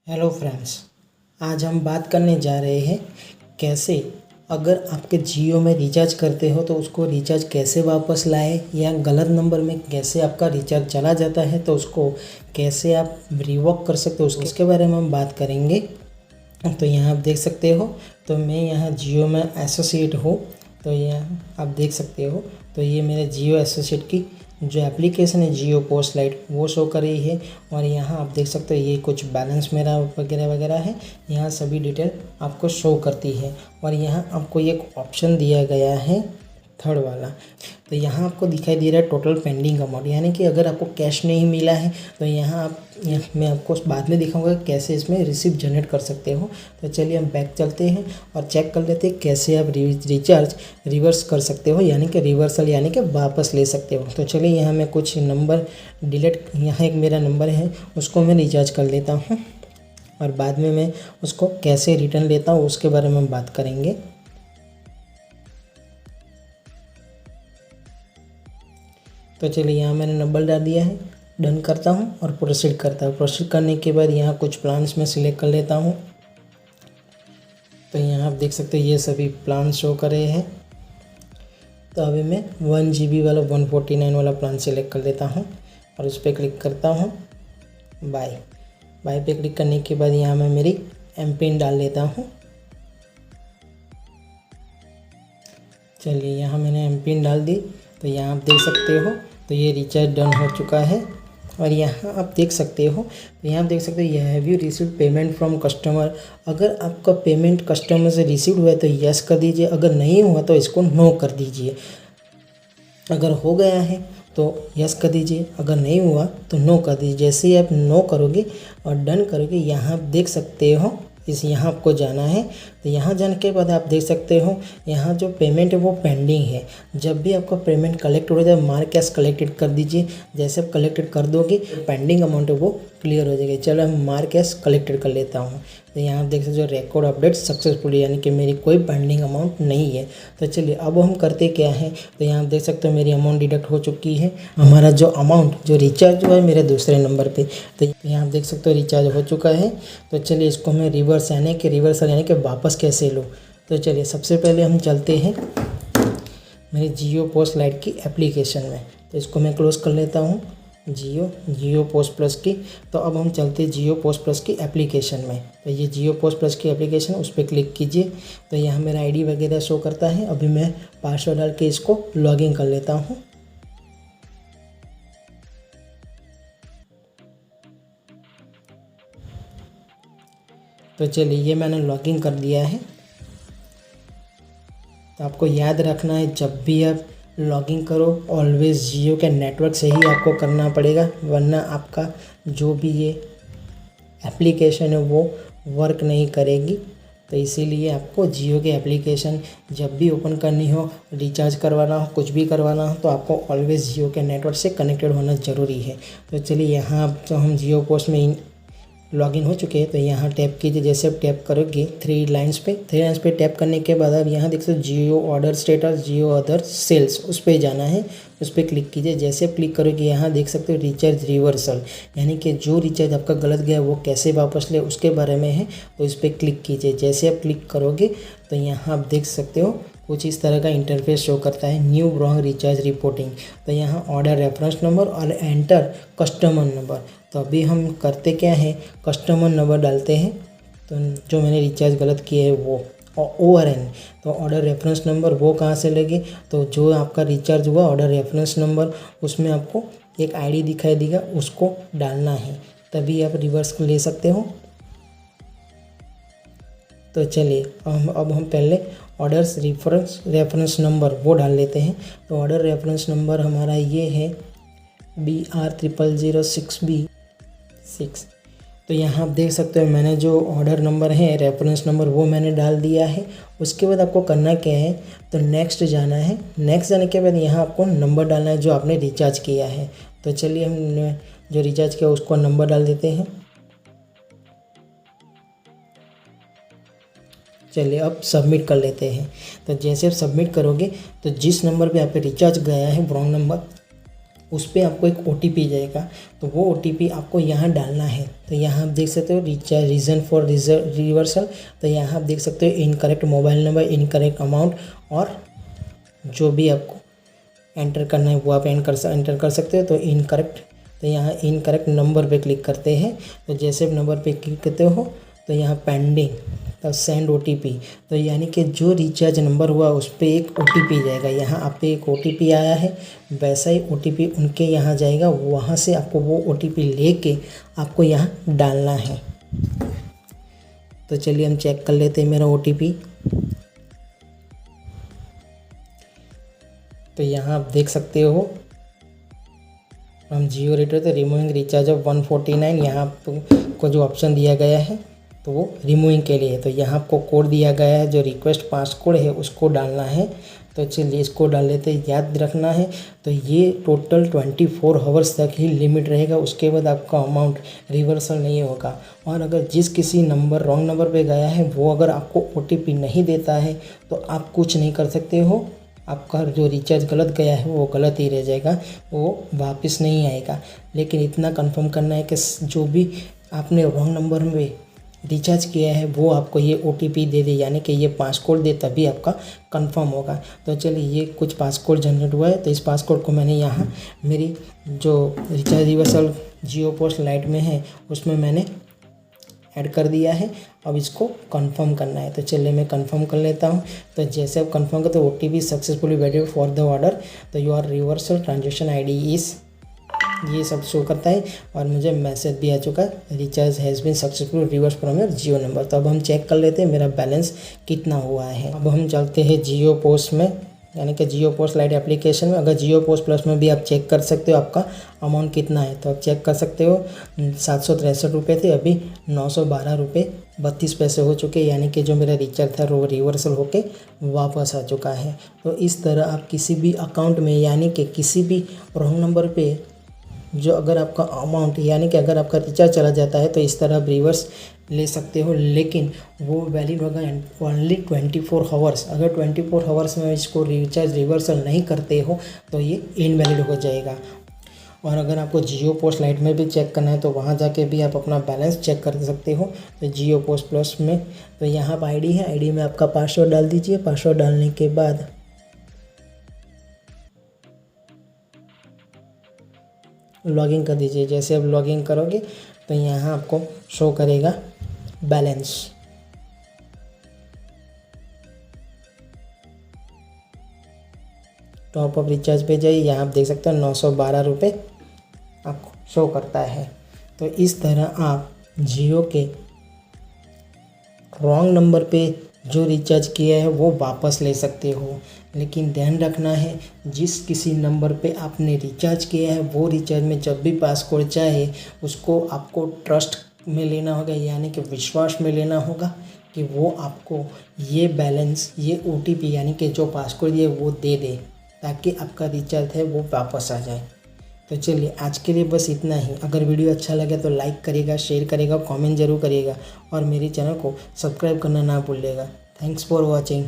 Hello friends, आज हम बात करने जा रहे हैं कैसे अगर आपके जियो में रिचार्ज करते हो तो उसको रिचार्ज कैसे वापस लाए, या गलत नंबर में कैसे आपका रिचार्ज चला जाता है तो उसको कैसे आप रिवॉक कर सकते हो, उसके बारे में हम बात करेंगे। तो यहाँ आप देख सकते हो, तो मैं यहाँ जियो में एसोसिएट हूँ। तो यहाँ आप देख सकते हो, तो ये मेरे जियो एसोसिएट की जो एप्लीकेशन है जियो पोस्ट लाइट वो शो कर रही है। और यहाँ आप देख सकते हो ये कुछ बैलेंस मेरा वगैरह वगैरह है, यहाँ सभी डिटेल आपको शो करती है। और यहाँ आपको एक ऑप्शन दिया गया है थर्ड वाला, तो यहाँ आपको दिखाई दे रहा है टोटल पेंडिंग अमाउंट, यानी कि अगर आपको कैश नहीं मिला है तो मैं आपको बाद में दिखाऊंगा कैसे इसमें रिसिप्ट जनरेट कर सकते हो। तो चलिए हम बैक चलते हैं और चेक कर लेते हैं कैसे आप रिचार्ज रिवर्स कर सकते हो, यानी कि रिवर्सल यानी कि वापस ले सकते हो। तो चलिए यहाँ मैं कुछ नंबर डिलीट, यहाँ एक मेरा नंबर है उसको मैं रिचार्ज कर लेता हूँ और बाद में मैं उसको कैसे रिटर्न लेता हूँ उसके बारे में हम बात करेंगे। तो चलिए यहाँ मैंने नंबर डाल दिया है, डन करता हूँ और प्रोसीड करता हूँ। प्रोसीड करने के बाद यहाँ कुछ प्लान्स में सिलेक्ट कर लेता हूँ। तो यहाँ आप देख सकते हो ये सभी प्लान शो कर रहे हैं। तो अभी मैं 1 GB वाला 149 वाला प्लान सिलेक्ट कर लेता हूँ और उस पर क्लिक करता हूँ। बाय पे क्लिक करने के बाद यहाँ मैं मेरी एमपिन डाल लेता हूँ। चलिए यहाँ मैंने एमपिन डाल दी, तो यहाँ आप देख सकते हो, तो ये रिचार्ज डन हो चुका है। और यहाँ आप देख सकते हो, तो यहाँ आप देख सकते हो ये have you receive payment from customer. अगर आपका पेमेंट कस्टमर से रिसीव हुआ है तो यस कर दीजिए, अगर नहीं हुआ तो इसको नो कर दीजिए। अगर हो गया है तो यस कर दीजिए, अगर नहीं हुआ तो नो कर दीजिए। जैसे ही आप नो करोगे और डन करोगे, यहाँ आप देख सकते हो यहाँ आपको जाना है। तो यहाँ जाने के बाद आप देख सकते हो यहाँ जो पेमेंट है वो पेंडिंग है। जब भी आपका पेमेंट कलेक्ट हो जाए मार्क एज कलेक्टेड कर दीजिए। जैसे आप कलेक्टेड कर दोगे पेंडिंग अमाउंट है वो क्लियर हो जाएगी। चलो हम मार्क एज कलेक्टेड कर लेता हूँ। तो यहाँ आप देख सकते हो रिकॉर्ड अपडेट सक्सेसफुल, यानी कि मेरी कोई पेंडिंग अमाउंट नहीं है। तो चलिए अब हम करते क्या है, तो यहाँ आप देख सकते हो मेरी अमाउंट डिडक्ट हो चुकी है। हमारा जो अमाउंट जो रिचार्ज हुआ है मेरे दूसरे नंबर पे, तो यहाँ आप देख सकते हो रिचार्ज हो चुका है। तो चलिए इसको मैं रिवर्सल यानी कि वापस कैसे लूँ। तो चलिए सबसे पहले हम चलते हैं मेरी जियो पोस्ट लाइट की एप्लीकेशन में। तो इसको मैं क्लोज़ कर लेता हूँ, जियो पोस्ट प्लस की। तो अब हम चलते हैं जियो पोस्ट प्लस की एप्लीकेशन में। तो ये जियो पोस्ट प्लस की एप्लीकेशन उस पर क्लिक कीजिए। तो यहाँ मेरा आईडी वगैरह शो करता है। अभी मैं पासवर्ड डाल के इसको लॉगिन कर लेता हूँ। तो चलिए ये मैंने लॉगिन कर दिया है। तो आपको याद रखना है जब भी आप लॉगिन करो ऑलवेज़ जियो के नेटवर्क से ही आपको करना पड़ेगा, वरना आपका जो भी ये एप्लीकेशन है वो वर्क नहीं करेगी। तो इसीलिए आपको जियो की एप्लीकेशन जब भी ओपन करनी हो, रिचार्ज करवाना हो, कुछ भी करवाना हो, तो आपको ऑलवेज़ जियो के नेटवर्क से कनेक्टेड होना ज़रूरी है। तो चलिए यहाँ तो हम जियो पोस्ट में लॉगिन हो चुके हैं। तो यहाँ टैप कीजिए। जैसे आप टैप करोगे थ्री लाइंस पे टैप करने के बाद आप यहाँ देख सकते हो जियो ऑर्डर स्टेटस, जियो अदर सेल्स, उस पर जाना है। उस पर क्लिक कीजिए। जैसे आप क्लिक करोगे यहाँ देख सकते हो रिचार्ज रिवर्सल, यानी कि जो रिचार्ज आपका गलत गया वो कैसे वापस ले उसके बारे में है। तो इस पर क्लिक कीजिए। जैसे आप क्लिक करोगे तो यहाँ आप देख सकते हो कुछ इस तरह का इंटरफेस शो करता है, न्यू रॉन्ग रिचार्ज रिपोर्टिंग। तो यहाँ ऑर्डर रेफरेंस नंबर और एंटर कस्टमर नंबर। तो अभी हम करते क्या है, कस्टमर नंबर डालते हैं। तो जो मैंने रिचार्ज गलत किया है वो ORN, तो ऑर्डर रेफरेंस नंबर वो कहाँ से लेंगे, तो जो आपका रिचार्ज हुआ ऑर्डर रेफरेंस नंबर उसमें आपको एक आईडी दिखाई देगा, उसको डालना है, तभी आप रिवर्स ले सकते हो। तो चलिए अब हम पहले ऑर्डर्स रेफरेंस नंबर वो डाल लेते हैं। तो ऑर्डर रेफरेंस नंबर हमारा ये है BR0006B6। तो यहाँ आप देख सकते हो मैंने जो ऑर्डर नंबर है रेफरेंस नंबर वो मैंने डाल दिया है। उसके बाद आपको करना क्या है, तो नेक्स्ट जाना है। नेक्स्ट जाने के बाद यहाँ आपको नंबर डालना है जो आपने रिचार्ज किया है। तो चलिए हम जो रिचार्ज किया उसको नंबर डाल देते हैं। चलिए अब सबमिट कर लेते हैं। तो जैसे आप सबमिट करोगे तो जिस नंबर पे आप पे रिचार्ज गया है रॉन्ग नंबर, उस पर आपको एक OTP जाएगा, तो वो OTP आपको यहाँ डालना है। तो यहाँ आप देख सकते हो रिचार्ज रीज़न फॉर रिवर्सल, तो यहाँ आप देख सकते हो incorrect mobile number, incorrect amount, और जो भी आपको एंटर करना है वो आप एंटर कर सकते हो। तो इनकरेक्ट, तो यहाँ इनकरेक्ट नंबर पे क्लिक करते हैं। तो जैसे नंबर पे क्लिक करते हो तो यहाँ पेंडिंग, तो सेंड OTP, तो यानी कि जो रिचार्ज नंबर हुआ उस पर एक OTP जाएगा। यहाँ आप पे एक OTP आया है, वैसा ही OTP उनके यहाँ जाएगा, वहाँ से आपको वो OTP लेके आपको यहाँ डालना है। तो चलिए हम चेक कर लेते हैं मेरा OTP। तो यहाँ आप देख सकते हो हम जियो रेटर तो रिमूविंग रिचार्ज ऑफ 149, यहाँ आपको जो ऑप्शन दिया गया है तो वो रिमूविंग के लिए है। तो यहाँ आपको कोड दिया गया है, जो रिक्वेस्ट पासकोड है उसको डालना है। तो चलिए इसको डाल लेते हैं, याद रखना है। तो ये टोटल 24 आवर्स तक ही लिमिट रहेगा, उसके बाद आपका अमाउंट रिवर्सल नहीं होगा। और अगर जिस किसी नंबर रॉन्ग नंबर पे गया है वो अगर आपको OTP नहीं देता है तो आप कुछ नहीं कर सकते हो, आपका जो रिचार्ज गलत गया है वो गलत ही रह जाएगा, वो वापस नहीं आएगा। लेकिन इतना कंफर्म करना है कि जो भी आपने रॉन्ग नंबर में रिचार्ज किया है वो आपको ये OTP दे दे, यानी कि ये पासकोड दे, तभी आपका कंफर्म होगा। तो चलिए ये कुछ पासकोड जनरेट हुआ है, तो इस पासकोड को मैंने यहाँ मेरी जो रिचार्ज रिवर्सल जियो पोस्ट लाइट में है उसमें मैंने ऐड कर दिया है। अब इसको कंफर्म करना है, तो चलिए मैं कंफर्म कर लेता हूँ। तो जैसे आप कंफर्म करते हो OTP successfully validated for the order, तो your reversal transaction ID is, ये सब शो करता है और मुझे मैसेज भी आ चुका है, recharge has been successful reverse from your Jio number. तो अब हम चेक कर लेते हैं मेरा बैलेंस कितना हुआ है। अब हम चलते हैं जियो पोस्ट में, यानी कि जियो पोस्ट लाइट एप्लीकेशन में। अगर जियो पोस्ट प्लस में भी आप चेक कर सकते हो आपका अमाउंट कितना है, तो आप चेक कर सकते हो 763 रुपये थे, अभी 912 रुपये 32 पैसे हो चुके, यानी कि जो मेरा रिचार्ज था वो रिवर्सल होके वापस आ चुका है। तो इस तरह आप किसी भी अकाउंट में, यानी कि किसी भी रॉन्ग नंबर पे जो अगर आपका अमाउंट, यानी कि अगर आपका रिचार्ज चला जाता है तो इस तरह रिवर्स ले सकते हो, लेकिन वो वैलिड होगा ओनली 24 आवर्स। अगर 24 आवर्स में इसको रिचार्ज रिवर्सल नहीं करते हो तो ये इनवैलिड हो जाएगा। और अगर आपको जियो पोस्ट लाइट में भी चेक करना है तो वहाँ जाके भी आप अपना बैलेंस चेक कर सकते हो। तो जियो पोस्ट प्लस में तो यहाँ पर ID है, ID में आपका पासवर्ड डाल दीजिए। पासवर्ड डालने के बाद लॉगिन कर दीजिए। जैसे आप लॉगिन करोगे तो यहाँ आपको शो करेगा बैलेंस। टॉप अप रिचार्ज पे जाइए, यहाँ आप देख सकते हो 912 रुपये आपको शो करता है। तो इस तरह आप जियो के रॉन्ग नंबर पे जो रिचार्ज किया है वो वापस ले सकते हो। लेकिन ध्यान रखना है, जिस किसी नंबर पे आपने रिचार्ज किया है वो रिचार्ज में जब भी पासवर्ड चाहे उसको आपको ट्रस्ट में लेना होगा, यानी कि विश्वास में लेना होगा कि वो आपको ये बैलेंस, ये OTP यानी कि जो पासवर्ड है वो दे दे, ताकि आपका रिचार्ज है वो वापस आ जाए। तो चलिए आज के लिए बस इतना ही। अगर वीडियो अच्छा लगे तो लाइक करिएगा, शेयर करिएगा, कमेंट जरूर करिएगा और मेरे चैनल को सब्सक्राइब करना ना भूलिएगा। Thanks for watching.